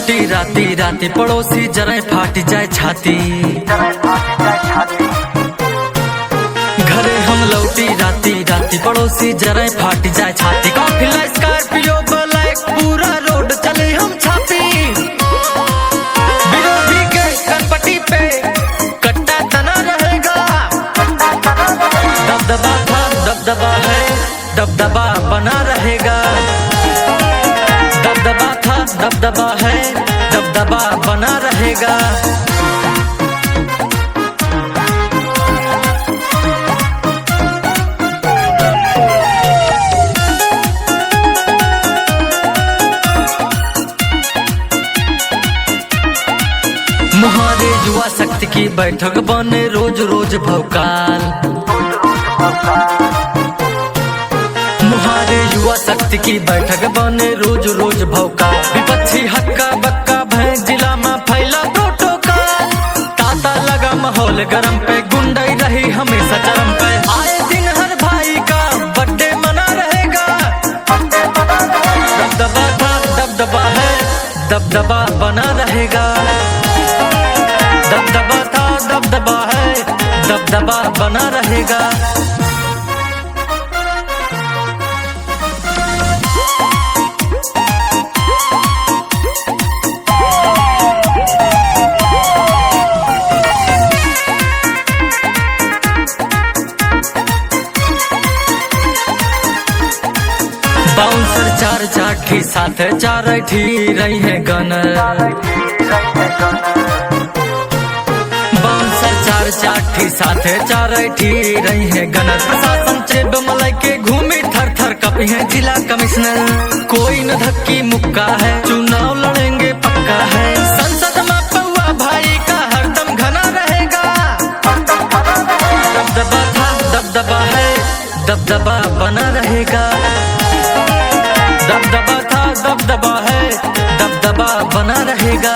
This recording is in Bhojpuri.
लौटी राती राती पड़ोसी जरा फाट जाए छाती। घरे हम लौटी राती राती पड़ोसी जरा फाट जाए छाती। काफिला स्कॉर्पियो ब्लैक पूरा रोड चले हम छाती। विरोधी के कनपट्टी पे कट्टा तना रहेगा। दबदबा था दबदबा है दबदबा बना रहेगा। दबदबा था दबदबा है दबदबा बना रहेगा। मुहारे युवा शक्ति की बैठक बने रोज रोज भौकाल। मुहारे युवा शक्ति की बैठक बने रोज रोज भौकाल। विपक्षी हक्का बक्का भैं जिला में फैला प्रोटोकॉल। ताता लगा माहौल गरम पे गुंडाई रही हमेशा चरम पे। आए दिन हर भाई का बर्थडे मना रहेगा। दबदबा था दबदबा है दबदबा बना रहेगा। दबदबा था दबदबा है दबदबा बना रहेगा। बाउंसर चार चाठी साथ चार ठी रही है गनर। बाउंसर चार चाठी साथ चार ठी रही है गनर। प्रशासन चेब मलाई के घूमी थर थर कपी है जिला कमिश्नर। कोई न धक्की मुक्का है चुनाव लड़ेंगे पक्का है। संसद में पौआ भाई का हरदम घना रहेगा। दबदबा था दबदबा है दबदबा बना रहेगा। दबदबा था दबदबा है दबदबा बना रहेगा।